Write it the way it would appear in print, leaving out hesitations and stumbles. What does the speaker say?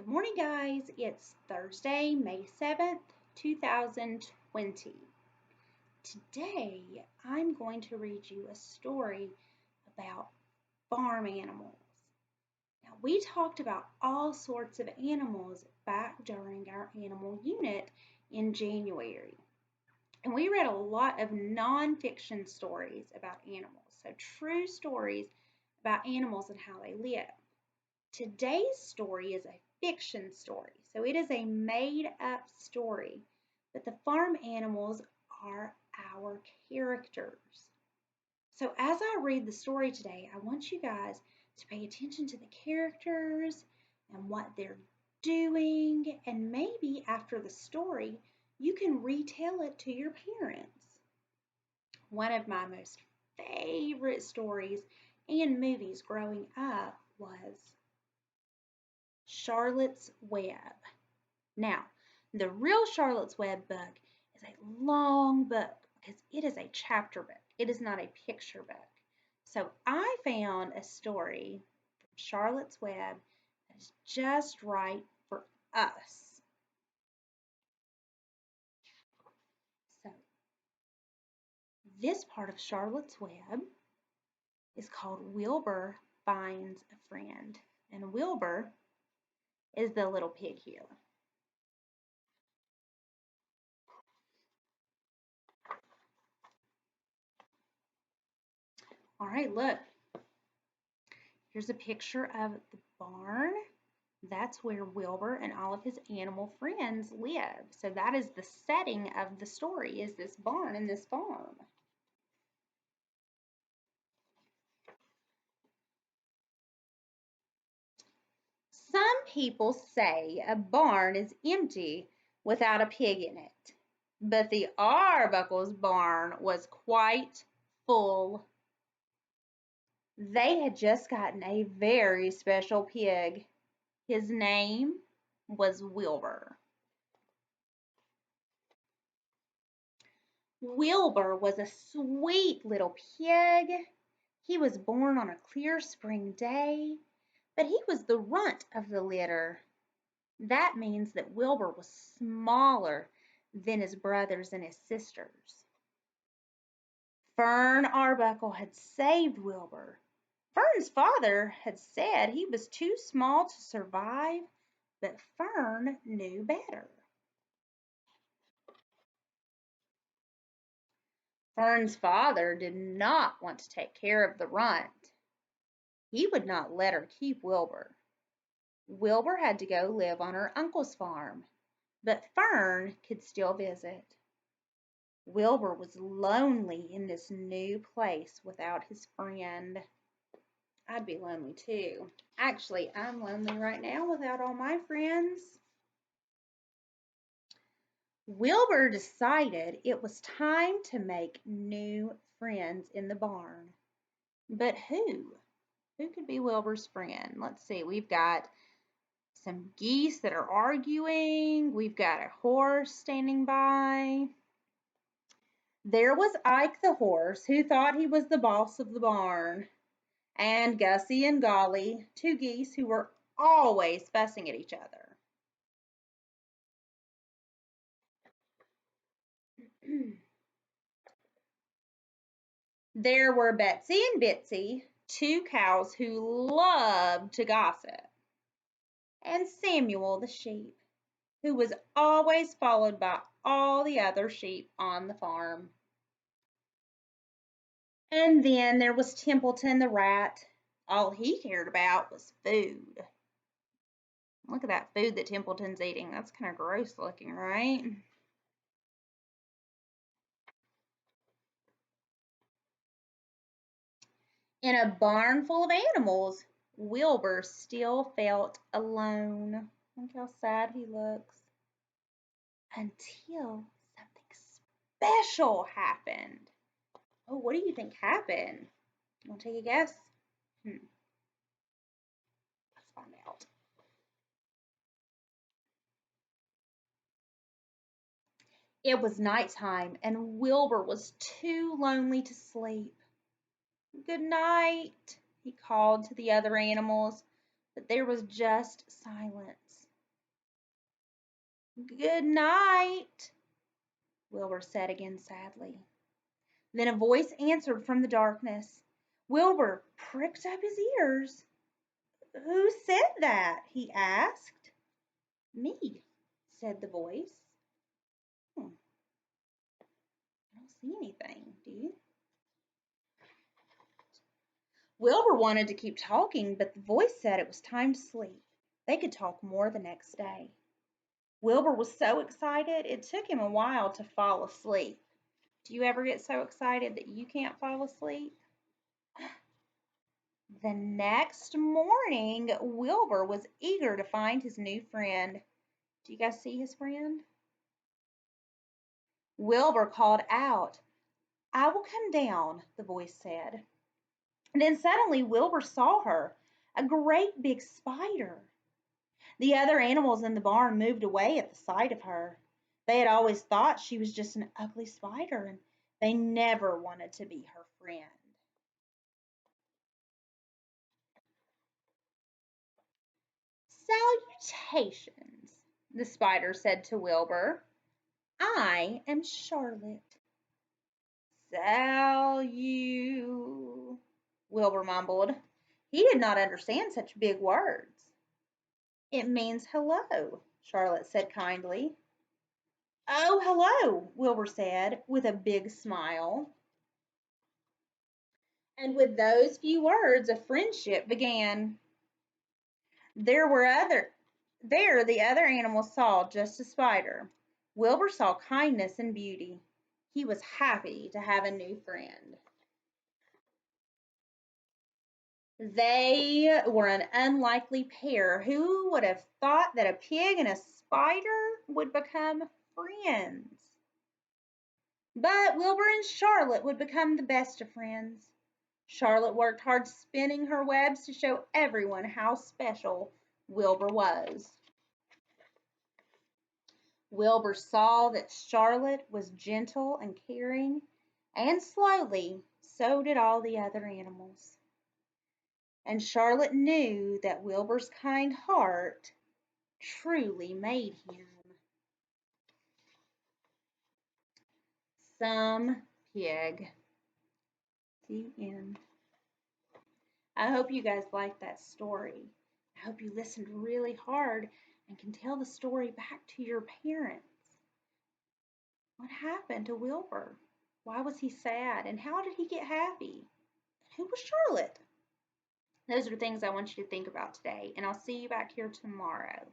Good morning, guys. It's Thursday, May 7th, 2020. Today, I'm going to read you a story about farm animals. Now, we talked about all sorts of animals back during our animal unit in January. And we read a lot of nonfiction stories about animals, so true stories about animals and how they live. Today's story is a fiction story, so it is a made up story, but the farm animals are our characters. So as I read the story today, I want you guys to pay attention to the characters and what they're doing, and maybe after the story, you can retell it to your parents. One of my most favorite stories and movies growing up was Charlotte's Web. Now, the real Charlotte's Web book is a long book because it is a chapter book. It is not a picture book. So I found a story from Charlotte's Web that is just right for us. So this part of Charlotte's Web is called Wilbur Finds a Friend. And Wilbur is the little pig here. All right, look. Here's a picture of the barn. That's where Wilbur and all of his animal friends live. So that is the setting of the story, is this barn and this farm. Some people say a barn is empty without a pig in it, but the Arbuckles' barn was quite full. They had just gotten a very special pig. His name was Wilbur. Wilbur was a sweet little pig. He was born on a clear spring day, but he was the runt of the litter. That means that Wilbur was smaller than his brothers and his sisters. Fern Arbuckle had saved Wilbur. Fern's father had said he was too small to survive, but Fern knew better. Fern's father did not want to take care of the runt. He would not let her keep Wilbur. Wilbur had to go live on her uncle's farm, but Fern could still visit. Wilbur was lonely in this new place without his friend. I'd be lonely too. Actually, I'm lonely right now without all my friends. Wilbur decided it was time to make new friends in the barn. But who? Who could be Wilbur's friend? Let's see. We've got some geese that are arguing. We've got a horse standing by. There was Ike the horse, who thought he was the boss of the barn, and Gussie and Golly, two geese who were always fussing at each other. There were Betsy and Bitsy, two cows who loved to gossip, and Samuel the sheep, who was always followed by all the other sheep on the farm. And then there was Templeton the rat. All he cared about was food. Look at that food that Templeton's eating. That's kind of gross looking, right? In a barn full of animals, Wilbur still felt alone. Look how sad he looks. Until something special happened. Oh, what do you think happened? Want to take a guess? Let's find out. It was nighttime, and Wilbur was too lonely to sleep. Good night, he called to the other animals, but there was just silence. Good night, Wilbur said again sadly. Then a voice answered from the darkness. Wilbur pricked up his ears. Who said that? He asked. Me, said the voice. I don't see anything, do you? Wilbur wanted to keep talking, but the voice said it was time to sleep. They could talk more the next day. Wilbur was so excited, it took him a while to fall asleep. Do you ever get so excited that you can't fall asleep? The next morning, Wilbur was eager to find his new friend. Do you guys see his friend? Wilbur called out. I will come down, the voice said. And then suddenly Wilbur saw her, a great big spider. The other animals in the barn moved away at the sight of her. They had always thought she was just an ugly spider, and they never wanted to be her friend. Salutations, the spider said to Wilbur. I am Charlotte. Salu, Wilbur mumbled. He did not understand such big words. It means hello, Charlotte said kindly. Oh, hello, Wilbur said with a big smile. And with those few words, a friendship began. There were there the other animals saw just a spider. Wilbur saw kindness and beauty. He was happy to have a new friend. They were an unlikely pair. Who would have thought that a pig and a spider would become friends? But Wilbur and Charlotte would become the best of friends. Charlotte worked hard spinning her webs to show everyone how special Wilbur was. Wilbur saw that Charlotte was gentle and caring, and slowly so did all the other animals. And Charlotte knew that Wilbur's kind heart truly made him some pig. The end. I hope you guys liked that story. I hope you listened really hard and can tell the story back to your parents. What happened to Wilbur? Why was he sad? And how did he get happy? Who was Charlotte? Those are things I want you to think about today, and I'll see you back here tomorrow.